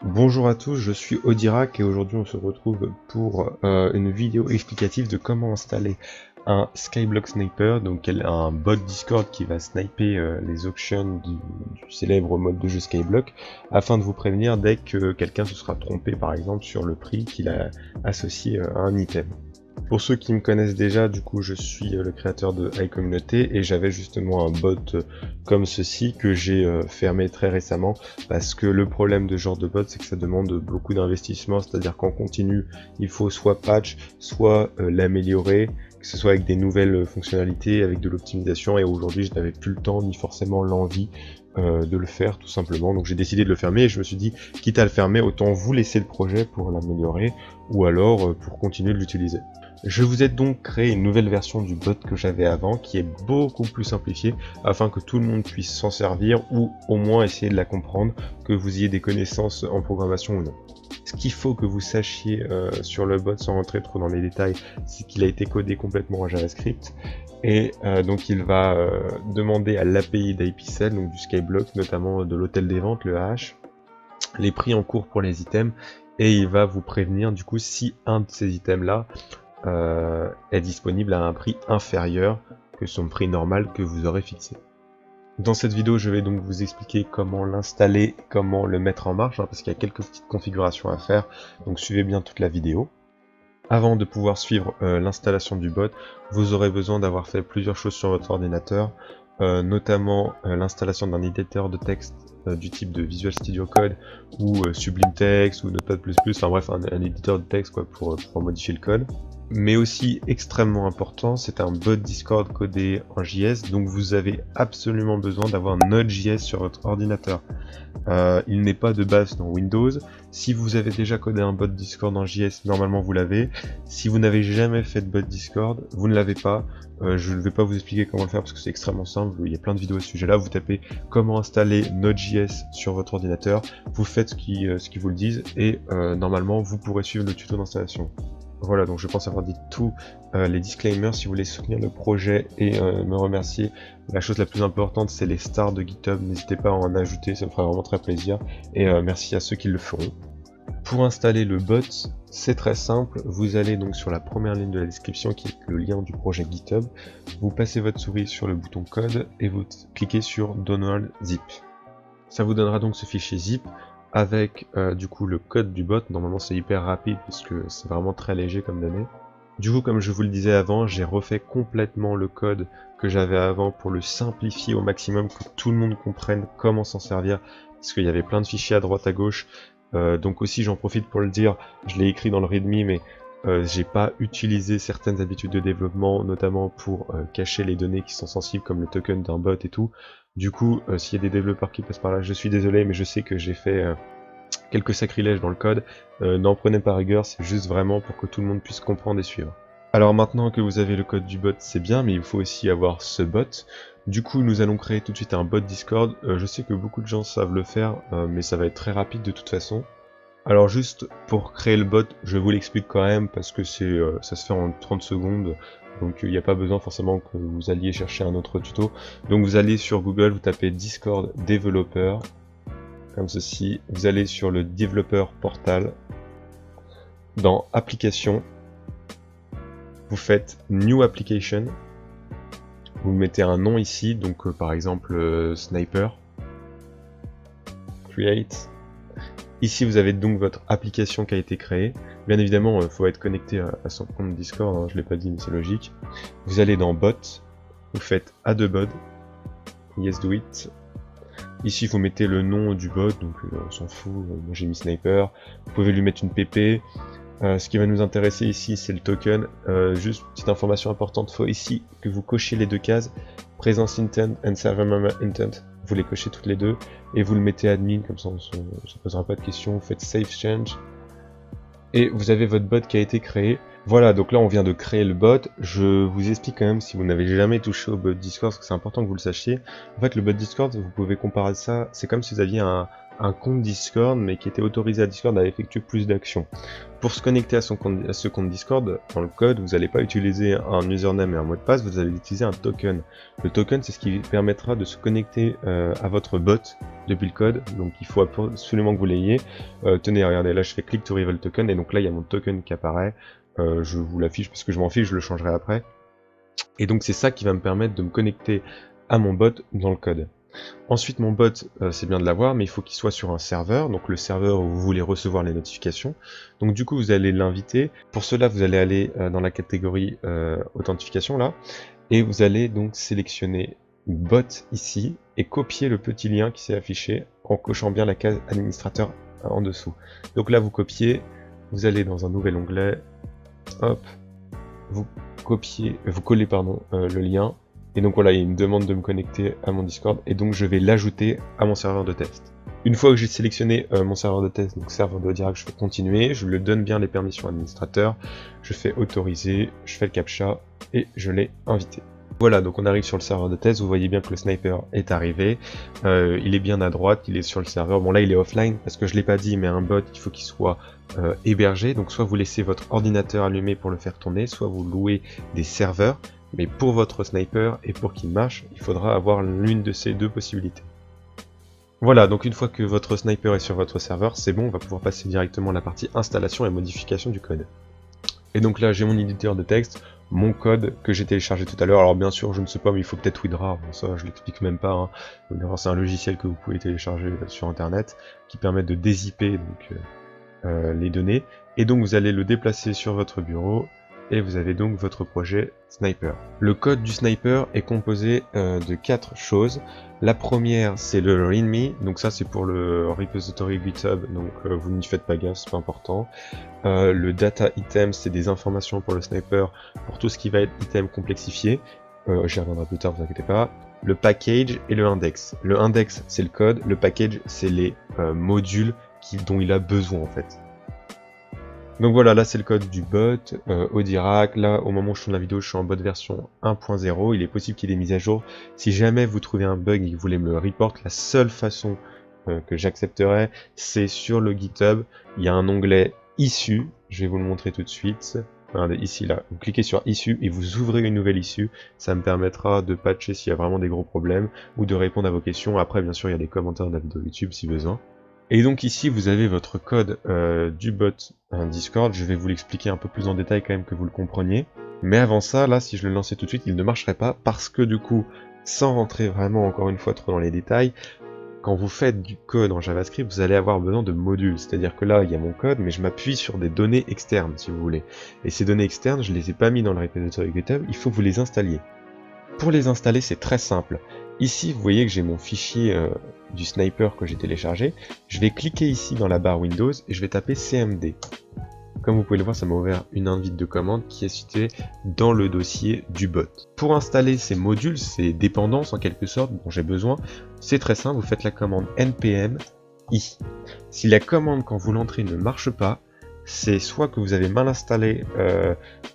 Bonjour à tous, je suis Odirac et aujourd'hui on se retrouve pour une vidéo explicative de comment installer un Skyblock Sniper, donc un bot Discord qui va sniper les auctions du célèbre mode de jeu Skyblock, afin de vous prévenir dès que quelqu'un se sera trompé par exemple sur le prix qu'il a associé à un item. Pour ceux qui me connaissent déjà, du coup, je suis le créateur de iCommunauté et j'avais justement un bot comme ceci que j'ai fermé très récemment parce que le problème de ce genre de bot, c'est que ça demande beaucoup d'investissement, c'est-à-dire qu'en continu, il faut soit patch, soit l'améliorer, que ce soit avec des nouvelles fonctionnalités, avec de l'optimisation, et aujourd'hui, je n'avais plus le temps ni forcément l'envie de le faire tout simplement, donc j'ai décidé de le fermer et je me suis dit, quitte à le fermer, autant vous laisser le projet pour l'améliorer ou alors pour continuer de l'utiliser. Je vous ai donc créé une nouvelle version du bot que j'avais avant, qui est beaucoup plus simplifiée, afin que tout le monde puisse s'en servir, ou au moins essayer de la comprendre, que vous ayez des connaissances en programmation ou non. Ce qu'il faut que vous sachiez sur le bot, sans rentrer trop dans les détails, c'est qu'il a été codé complètement en JavaScript, et donc il va demander à l'API d'IPCell, donc du Skyblock, notamment de l'hôtel des ventes, le AH, les prix en cours pour les items, et il va vous prévenir du coup si un de ces items là est disponible à un prix inférieur que son prix normal que vous aurez fixé. Dans cette vidéo, je vais donc vous expliquer comment l'installer, comment le mettre en marche, parce qu'il y a quelques petites configurations à faire, donc suivez bien toute la vidéo. Avant de pouvoir suivre l'installation du bot, vous aurez besoin d'avoir fait plusieurs choses sur votre ordinateur, notamment l'installation d'un éditeur de texte du type de Visual Studio Code ou Sublime Text ou Notepad++, enfin bref, un éditeur de texte quoi, pour modifier le code. Mais aussi extrêmement important, c'est un bot Discord codé en JS, donc vous avez absolument besoin d'avoir Node.js sur votre ordinateur. Il n'est pas de base dans Windows. Si vous avez déjà codé un bot Discord en JS, normalement vous l'avez. Si vous n'avez jamais fait de bot Discord, vous ne l'avez pas. Je ne vais pas vous expliquer comment le faire parce que c'est extrêmement simple. Il y a plein de vidéos à ce sujet-là. Vous tapez comment installer Node.js sur votre ordinateur. Vous faites ce qu'ils vous le disent et normalement vous pourrez suivre le tuto d'installation. Voilà, donc je pense avoir dit tous les disclaimers. Si vous voulez soutenir le projet et me remercier, la chose la plus importante c'est les stars de GitHub, n'hésitez pas à en ajouter, ça me fera vraiment très plaisir, et merci à ceux qui le feront. Pour installer le bot, c'est très simple, vous allez donc sur la première ligne de la description qui est le lien du projet GitHub, vous passez votre souris sur le bouton code et vous cliquez sur Download Zip. Ça vous donnera donc ce fichier zip avec du coup le code du bot. Normalement c'est hyper rapide parce que c'est vraiment très léger comme données. Du coup, comme je vous le disais avant, j'ai refait complètement le code que j'avais avant pour le simplifier au maximum, que tout le monde comprenne comment s'en servir, parce qu'il y avait plein de fichiers à droite à gauche. Donc aussi j'en profite pour le dire, je l'ai écrit dans le readme, mais j'ai pas utilisé certaines habitudes de développement, notamment pour cacher les données qui sont sensibles comme le token d'un bot et tout. Du coup, s'il y a des développeurs qui passent par là, je suis désolé, mais je sais que j'ai fait quelques sacrilèges dans le code. N'en prenez pas rigueur, c'est juste vraiment pour que tout le monde puisse comprendre et suivre. Alors maintenant que vous avez le code du bot, c'est bien, mais il faut aussi avoir ce bot. Du coup, nous allons créer tout de suite un bot Discord. Je sais que beaucoup de gens savent le faire, mais ça va être très rapide de toute façon. Alors juste pour créer le bot, je vous l'explique quand même parce que ça se fait en 30 secondes, donc il n'y a pas besoin forcément que vous alliez chercher un autre tuto. Donc vous allez sur Google, vous tapez Discord Developer, comme ceci, vous allez sur le Developer Portal, dans Applications, vous faites New Application, vous mettez un nom ici, donc par exemple Sniper, Create. Ici vous avez donc votre application qui a été créée. Bien évidemment il faut être connecté à son compte Discord, hein, je l'ai pas dit mais c'est logique. Vous allez dans Bot, vous faites Add a bot, Yes do it. Ici vous mettez le nom du bot, donc on s'en fout, moi j'ai mis Sniper. Vous pouvez lui mettre une PP. Ce qui va nous intéresser ici c'est le token. Juste petite information importante, faut ici que vous cochiez les deux cases, Presence Intent and Server Member Intent. Vous les cochez toutes les deux et vous le mettez admin, comme ça on se posera pas de questions. Vous faites Save Change et vous avez votre bot qui a été créé. Voilà, donc là on vient de créer le bot. Je vous explique quand même, si vous n'avez jamais touché au bot Discord, parce que c'est important que vous le sachiez. En fait le bot Discord, vous pouvez comparer ça, c'est comme si vous aviez un un compte Discord, mais qui était autorisé à Discord à effectuer plus d'actions. Pour se connecter à ce compte Discord, dans le code, vous n'allez pas utiliser un username et un mot de passe, vous allez utiliser un token. Le token, c'est ce qui permettra de se connecter à votre bot depuis le code, donc il faut absolument que vous l'ayez. Tenez, regardez, là je fais click to reveal token, et donc là il y a mon token qui apparaît. Je vous l'affiche parce que je m'en fiche, je le changerai après. Et donc c'est ça qui va me permettre de me connecter à mon bot dans le code. Ensuite, mon bot, c'est bien de l'avoir, mais il faut qu'il soit sur un serveur, donc le serveur où vous voulez recevoir les notifications. Donc du coup, vous allez l'inviter. Pour cela, vous allez aller dans la catégorie authentification là, et vous allez donc sélectionner bot ici, et copier le petit lien qui s'est affiché en cochant bien la case administrateur en dessous. Donc là, vous copiez, vous allez dans un nouvel onglet, hop, vous collez le lien. Et donc voilà, il me demande de me connecter à mon Discord, et donc je vais l'ajouter à mon serveur de test. Une fois que j'ai sélectionné mon serveur de test, donc serveur d'Audirak, je fais continuer, je lui donne bien les permissions administrateur, je fais autoriser, je fais le captcha, et je l'ai invité. Voilà, donc on arrive sur le serveur de test, vous voyez bien que le sniper est arrivé, il est bien à droite, il est sur le serveur. Bon là il est offline, parce que je l'ai pas dit, mais un bot, il faut qu'il soit hébergé, donc soit vous laissez votre ordinateur allumé pour le faire tourner, soit vous louez des serveurs, mais pour votre sniper et pour qu'il marche, il faudra avoir l'une de ces deux possibilités. Voilà, donc une fois que votre sniper est sur votre serveur, c'est bon, on va pouvoir passer directement à la partie installation et modification du code. Et donc là, j'ai mon éditeur de texte, mon code que j'ai téléchargé tout à l'heure. Alors bien sûr, je ne sais pas, mais il faut peut-être WinRAR, bon, ça je l'explique même pas. Hein. WinRAR, c'est un logiciel que vous pouvez télécharger sur internet qui permet de dézipper les données. Et donc vous allez le déplacer sur votre bureau, et vous avez donc votre projet Sniper. Le code du Sniper est composé de 4 choses. La première, c'est le README, donc ça c'est pour le repository GitHub, donc vous n'y faites pas gaffe, c'est pas important. Le data item, c'est des informations pour le Sniper, pour tout ce qui va être item complexifié. J'y reviendrai plus tard, vous inquiétez pas. Le package et le index. Le index, c'est le code, le package, c'est les modules dont il a besoin en fait. Donc voilà, là c'est le code du bot, Audirak. Là, au moment où je tourne la vidéo, je suis en bot version 1.0. Il est possible qu'il y ait des mises à jour. Si jamais vous trouvez un bug et que vous voulez me le report, la seule façon que j'accepterai, c'est sur le GitHub. Il y a un onglet issue. Je vais vous le montrer tout de suite. Regardez, ici, là, vous cliquez sur issue et vous ouvrez une nouvelle issue. Ça me permettra de patcher s'il y a vraiment des gros problèmes ou de répondre à vos questions. Après, bien sûr, il y a des commentaires de la vidéo YouTube si besoin. Et donc ici, vous avez votre code du bot Discord. Je vais vous l'expliquer un peu plus en détail quand même que vous le compreniez. Mais avant ça, là, si je le lançais tout de suite, il ne marcherait pas parce que du coup, sans rentrer vraiment encore une fois trop dans les détails, quand vous faites du code en JavaScript, vous allez avoir besoin de modules. C'est-à-dire que là, il y a mon code, mais je m'appuie sur des données externes, si vous voulez. Et ces données externes, je les ai pas mis dans le repository GitHub, il faut que vous les installiez. Pour les installer, c'est très simple. Ici, vous voyez que j'ai mon fichier du sniper que j'ai téléchargé. Je vais cliquer ici dans la barre Windows et je vais taper CMD. Comme vous pouvez le voir, ça m'a ouvert une invite de commande qui est située dans le dossier du bot. Pour installer ces modules, ces dépendances en quelque sorte dont j'ai besoin, c'est très simple, vous faites la commande npm i. Si la commande quand vous l'entrez ne marche pas, c'est soit que vous avez mal installé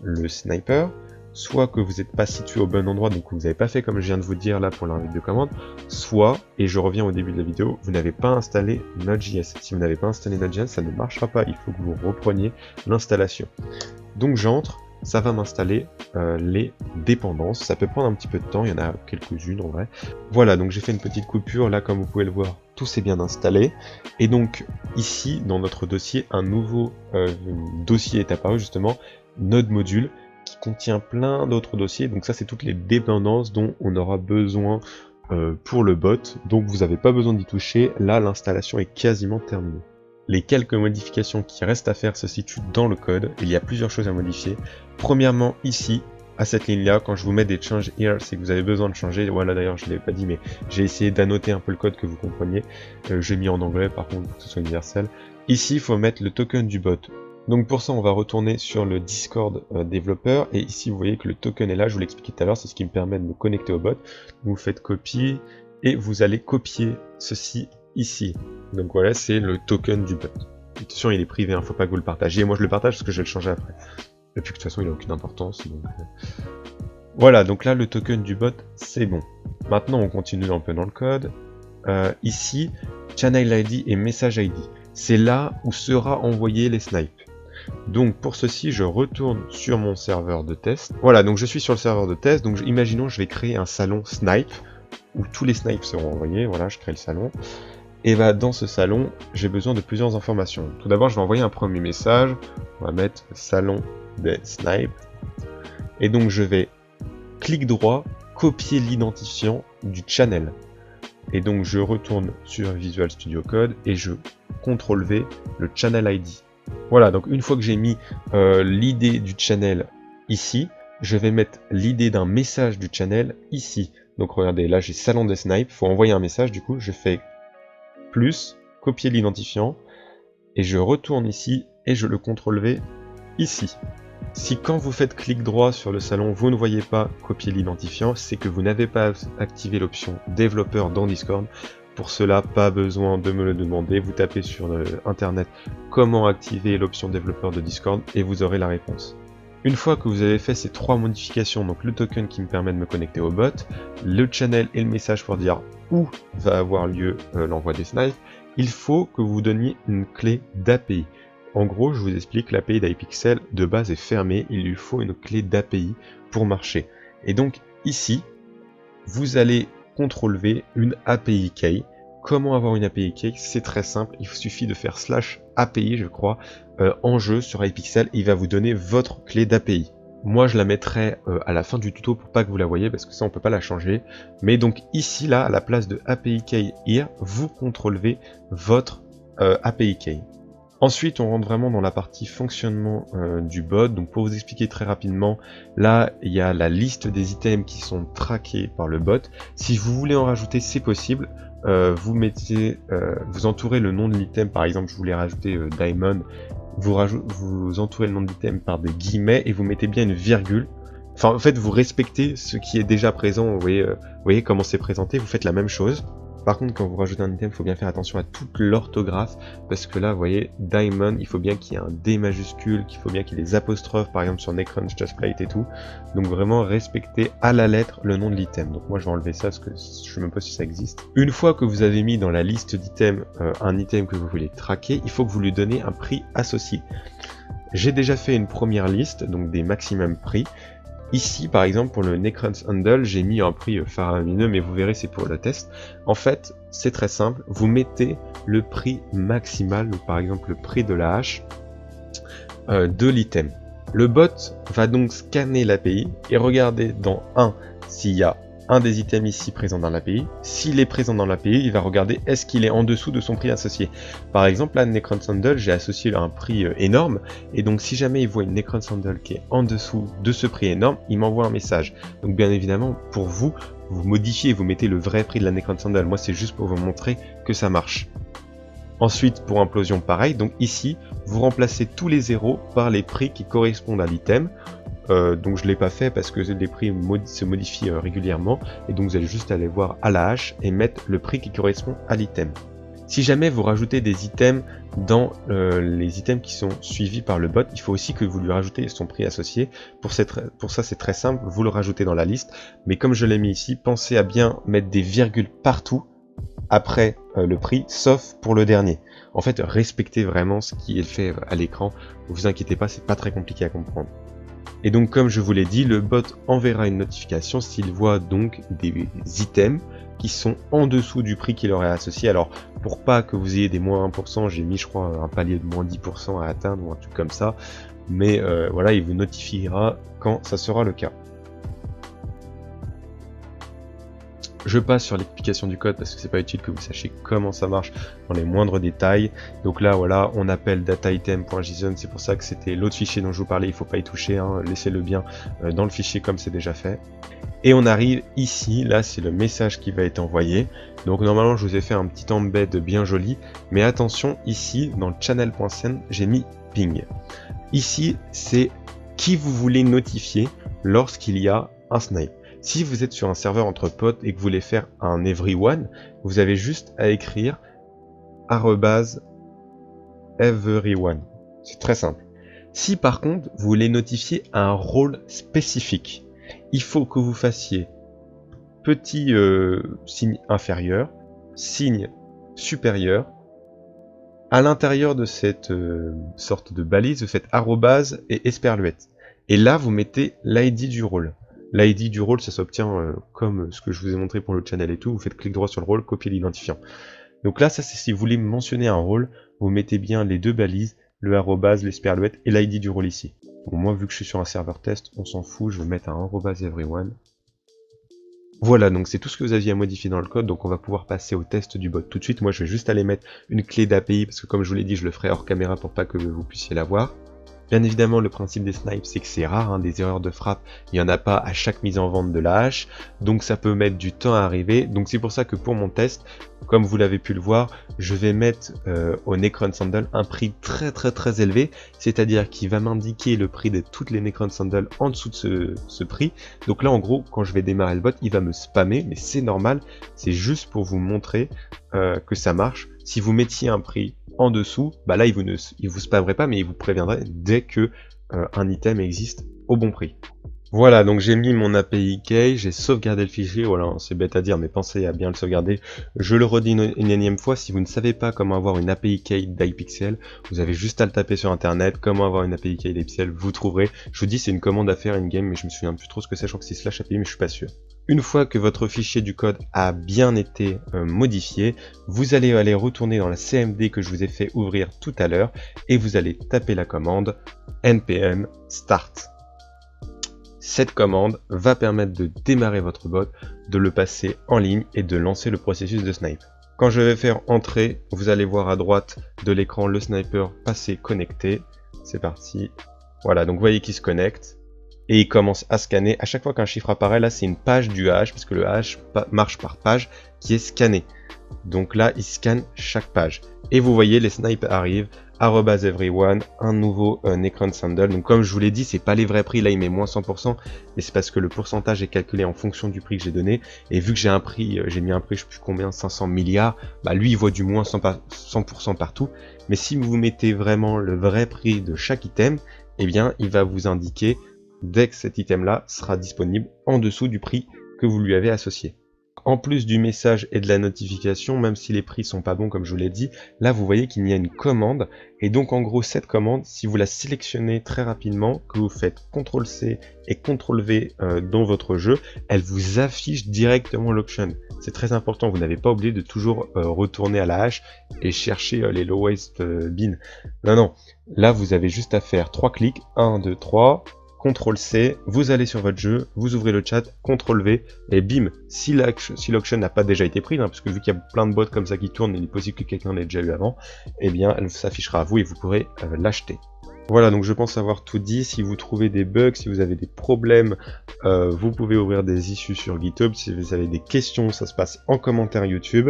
le sniper, soit que vous n'êtes pas situé au bon endroit, donc vous n'avez pas fait comme je viens de vous dire là pour l'invite de commande, soit, et je reviens au début de la vidéo, vous n'avez pas installé Node.js. Si vous n'avez pas installé Node.js, ça ne marchera pas, il faut que vous repreniez l'installation. Donc j'entre, ça va m'installer les dépendances, ça peut prendre un petit peu de temps, il y en a quelques-unes en vrai. Voilà, donc j'ai fait une petite coupure, là comme vous pouvez le voir, tout s'est bien installé. Et donc ici, dans notre dossier, un nouveau dossier est apparu justement, Node Module, qui contient plein d'autres dossiers. Donc ça c'est toutes les dépendances dont on aura besoin pour le bot, donc vous n'avez pas besoin d'y toucher, là l'installation est quasiment terminée. Les quelques modifications qui restent à faire se situent dans le code, il y a plusieurs choses à modifier. Premièrement ici, à cette ligne là, quand je vous mets des change here, c'est que vous avez besoin de changer, voilà d'ailleurs je ne l'avais pas dit mais j'ai essayé d'annoter un peu le code que vous compreniez, j'ai mis en anglais par contre pour que ce soit universel. Ici il faut mettre le token du bot. Donc pour ça, on va retourner sur le Discord développeur, et ici vous voyez que le token est là, je vous l'expliquais tout à l'heure, c'est ce qui me permet de me connecter au bot. Vous faites copier, et vous allez copier ceci ici. Donc voilà, c'est le token du bot. Attention, il est privé, hein, faut pas que vous le partagiez, moi je le partage parce que je vais le changer après. Et puis de toute façon, il n'a aucune importance. Donc, voilà, donc là, le token du bot, c'est bon. Maintenant, on continue un peu dans le code. Ici, Channel ID et Message ID. C'est là où sera envoyé les snipes. Donc pour ceci, je retourne sur mon serveur de test. Voilà, donc je suis sur le serveur de test. Donc imaginons je vais créer un salon snipe où tous les snipes seront envoyés. Voilà, je crée le salon. Et bah dans ce salon, j'ai besoin de plusieurs informations. Tout d'abord, je vais envoyer un premier message. On va mettre salon des snipes. Et donc je vais clic droit, copier l'identifiant du channel. Et donc je retourne sur Visual Studio Code et je CTRL V le channel ID. Voilà, donc une fois que j'ai mis l'idée du channel ici, je vais mettre l'idée d'un message du channel ici. Donc regardez, là j'ai salon des snipes, il faut envoyer un message, du coup je fais plus, copier l'identifiant, et je retourne ici et je le CTRL V ici. Si quand vous faites clic droit sur le salon, vous ne voyez pas copier l'identifiant, c'est que vous n'avez pas activé l'option développeur dans Discord. Pour cela, pas besoin de me le demander, vous tapez sur internet comment activer l'option développeur de Discord et vous aurez la réponse. Une fois que vous avez fait ces trois modifications, donc le token qui me permet de me connecter au bot, le channel et le message pour dire où va avoir lieu l'envoi des snipes, il faut que vous donniez une clé d'API. En gros, je vous explique, l'API d'iPixel de base est fermée, il lui faut une clé d'API pour marcher. Et donc ici, vous allez CTRL-V une API key. Comment avoir une API key? C'est très simple, il suffit de faire /API, je crois, en jeu sur iPixel, et il va vous donner votre clé d'API. Moi je la mettrai à la fin du tuto pour pas que vous la voyez, parce que ça on peut pas la changer. Mais donc ici, là, à la place de API key here, vous CTRL-V votre API key. Ensuite, on rentre vraiment dans la partie fonctionnement du bot. Donc pour vous expliquer très rapidement, là, il y a la liste des items qui sont traqués par le bot. Si vous voulez en rajouter, c'est possible. Vous entourez le nom de l'item. Par exemple, je voulais rajouter Diamond. Vous entourez le nom de l'item par des guillemets et vous mettez bien une virgule. Enfin, en fait, vous respectez ce qui est déjà présent. Vous voyez comment c'est présenté. Vous faites la même chose. Par contre, quand vous rajoutez un item, il faut bien faire attention à toute l'orthographe, parce que là, vous voyez, Diamond, il faut bien qu'il y ait un D majuscule, qu'il faut bien qu'il y ait des apostrophes, par exemple sur Necrunch, Justplate et tout. Donc vraiment, respectez à la lettre le nom de l'item. Donc moi, je vais enlever ça, parce que je ne sais même pas si ça existe. Une fois que vous avez mis dans la liste d'items un item que vous voulez traquer, il faut que vous lui donniez un prix associé. J'ai déjà fait une première liste, donc des maximum prix. Ici, par exemple, pour le Necrunch Handle, j'ai mis un prix faramineux, mais vous verrez, c'est pour le test. En fait, c'est très simple. Vous mettez le prix maximal, donc par exemple le prix de la hache, de l'item. Le bot va donc scanner l'API et regarder dans s'il y a un des items ici présent dans l'API. S'il est présent dans l'API, il va regarder est-ce qu'il est en dessous de son prix associé. Par exemple, là, Necrunch Handle, j'ai associé un prix énorme, et donc si jamais il voit une Necrunch Handle qui est en dessous de ce prix énorme, il m'envoie un message. Donc bien évidemment, pour vous, vous modifiez, vous mettez le vrai prix de la Necrunch Handle. Moi, c'est juste pour vous montrer que ça marche. Ensuite, pour implosion, pareil. Donc ici, vous remplacez tous les zéros par les prix qui correspondent à l'item. Donc je ne l'ai pas fait parce que les prix se modifient régulièrement, et donc vous allez juste aller voir à la hache et mettre le prix qui correspond à l'item. Si jamais vous rajoutez des items dans les items qui sont suivis par le bot, il faut aussi que vous lui rajoutez son prix associé. Pour ça, c'est très simple, vous le rajoutez dans la liste, mais comme je l'ai mis ici, pensez à bien mettre des virgules partout après le prix, sauf pour le dernier. En fait, respectez vraiment ce qui est fait à l'écran, ne vous inquiétez pas, c'est pas très compliqué à comprendre. Et donc, comme je vous l'ai dit, le bot enverra une notification s'il voit donc des items qui sont en dessous du prix qu'il aurait associé. Alors, pour pas que vous ayez des moins 1%, j'ai mis, je crois, un palier de moins 10% à atteindre ou un truc comme ça. Mais voilà, il vous notifiera quand ça sera le cas. Je passe sur l'explication du code parce que c'est pas utile que vous sachiez comment ça marche dans les moindres détails. Donc là, voilà, on appelle dataitem.json, c'est pour ça que c'était l'autre fichier dont je vous parlais, il faut pas y toucher, hein, laissez-le bien dans le fichier comme c'est déjà fait. Et on arrive ici, là c'est le message qui va être envoyé. Donc normalement je vous ai fait un petit embed bien joli, mais attention, ici dans le channel.send, j'ai mis ping. Ici, c'est qui vous voulez notifier lorsqu'il y a un snipe. Si vous êtes sur un serveur entre potes et que vous voulez faire un everyone, vous avez juste à écrire @everyone. C'est très simple. Si par contre, vous voulez notifier un rôle spécifique, il faut que vous fassiez petit signe inférieur, signe supérieur. À l'intérieur de cette sorte de balise, vous faites arrobase et esperluette. Et là, vous mettez l'ID du rôle. L'ID du rôle, ça s'obtient comme ce que je vous ai montré pour le channel et tout. Vous faites clic droit sur le rôle, copier l'identifiant. Donc là, ça c'est si vous voulez mentionner un rôle, vous mettez bien les deux balises, le arrobase, l'esperluette et l'ID du rôle ici. Bon, moi, vu que je suis sur un serveur test, on s'en fout, je vais mettre un arrobase everyone. Voilà, donc c'est tout ce que vous aviez à modifier dans le code, donc on va pouvoir passer au test du bot tout de suite. Moi, je vais juste aller mettre une clé d'API, parce que comme je vous l'ai dit, je le ferai hors caméra pour pas que vous puissiez la voir. Bien évidemment, le principe des snipes, c'est que c'est rare, hein, des erreurs de frappe, il n'y en a pas à chaque mise en vente de la hache, donc ça peut mettre du temps à arriver. Donc c'est pour ça que pour mon test, comme vous l'avez pu le voir, je vais mettre au Necron Sandal un prix très élevé, c'est-à-dire qu'il va m'indiquer le prix de toutes les Necron Sandal en dessous de ce prix. Donc là, en gros, quand je vais démarrer le bot, il va me spammer, mais c'est normal, c'est juste pour vous montrer que ça marche. Si vous mettiez un prix en dessous, bah là il vous spammerait pas, mais il vous préviendrait dès que un item existe au bon prix. Voilà, donc j'ai mis mon API key, j'ai sauvegardé le fichier, voilà, c'est bête à dire, mais pensez à bien le sauvegarder. Je le redis une énième fois, si vous ne savez pas comment avoir une API key d'iPixel, vous avez juste à le taper sur internet, comment avoir une API key d'iPixel, vous trouverez. Je vous dis, c'est une commande à faire in-game, mais je me souviens plus trop ce que c'est, je crois que c'est slash API, mais je suis pas sûr. Une fois que votre fichier du code a bien été modifié, vous allez aller retourner dans la CMD que je vous ai fait ouvrir tout à l'heure, et vous allez taper la commande npm start. Cette commande va permettre de démarrer votre bot, de le passer en ligne et de lancer le processus de snipe. Quand je vais faire entrer, vous allez voir à droite de l'écran le sniper passer connecté. C'est parti. Voilà, donc vous voyez qu'il se connecte et il commence à scanner. À chaque fois qu'un chiffre apparaît, là c'est une page du hash, parce que le hash marche par page qui est scanné. Donc là, il scanne chaque page. Et vous voyez, les snipes arrivent. @everyone, un nouveau Necron Sandal. Donc comme je vous l'ai dit, c'est pas les vrais prix, là il met moins 100%, mais c'est parce que le pourcentage est calculé en fonction du prix que j'ai donné, et vu que j'ai un prix, j'ai mis un prix, je sais plus combien, 500 milliards, bah lui il voit du moins 100% partout, mais si vous mettez vraiment le vrai prix de chaque item, eh bien il va vous indiquer dès que cet item là sera disponible en dessous du prix que vous lui avez associé. En plus du message et de la notification, même si les prix sont pas bons comme je vous l'ai dit, là vous voyez qu'il y a une commande, et donc en gros cette commande, si vous la sélectionnez très rapidement, que vous faites CTRL-C et CTRL-V dans votre jeu, elle vous affiche directement l'option. C'est très important, vous n'avez pas oublié de toujours retourner à la hache et chercher les lowest bin. Non, là vous avez juste à faire 3 clics, 1, 2, 3... CTRL-C, vous allez sur votre jeu, vous ouvrez le chat, CTRL-V, et bim, si l'auction n'a pas déjà été prise, hein, parce que vu qu'il y a plein de bots comme ça qui tournent, il est possible que quelqu'un l'ait déjà eu avant, eh bien, elle s'affichera à vous et vous pourrez l'acheter. Voilà, donc je pense avoir tout dit. Si vous trouvez des bugs, si vous avez des problèmes, vous pouvez ouvrir des issues sur GitHub. Si vous avez des questions, ça se passe en commentaire YouTube.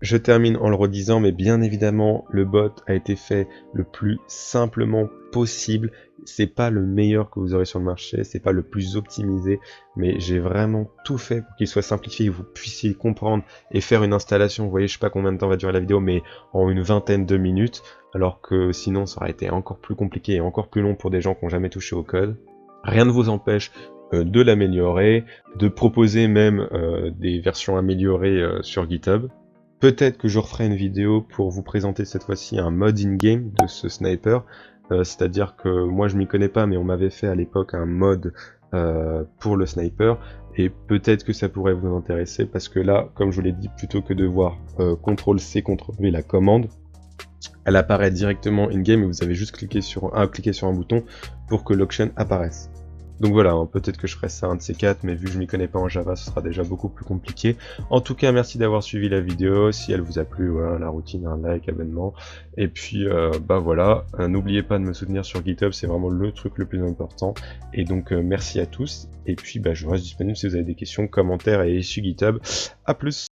Je termine en le redisant, mais bien évidemment, le bot a été fait le plus simplement possible. C'est pas le meilleur que vous aurez sur le marché, c'est pas le plus optimisé, mais j'ai vraiment tout fait pour qu'il soit simplifié, que vous puissiez comprendre et faire une installation. Vous voyez, je sais pas combien de temps va durer la vidéo, mais en une vingtaine de minutes, alors que sinon ça aurait été encore plus compliqué et encore plus long pour des gens qui n'ont jamais touché au code. Rien ne vous empêche de l'améliorer, de proposer même des versions améliorées sur GitHub. Peut-être que je referai une vidéo pour vous présenter cette fois-ci un mode in-game de ce sniper, c'est-à-dire que moi je m'y connais pas, mais on m'avait fait à l'époque un mode pour le sniper, et peut-être que ça pourrait vous intéresser, parce que là, comme je vous l'ai dit, plutôt que de voir CTRL-C, CTRL-V la commande, elle apparaît directement in-game et vous avez juste cliqué sur un bouton pour que l'auction apparaisse. Donc voilà, hein, peut-être que je ferai ça un de ces quatre, mais vu que je m'y connais pas en Java, ce sera déjà beaucoup plus compliqué. En tout cas, merci d'avoir suivi la vidéo. Si elle vous a plu, voilà, la routine, un like, abonnement. Et puis, bah voilà, n'oubliez pas de me soutenir sur GitHub, c'est vraiment le truc le plus important. Et donc, merci à tous. Et puis, bah, je reste disponible si vous avez des questions, commentaires et issues GitHub. À plus!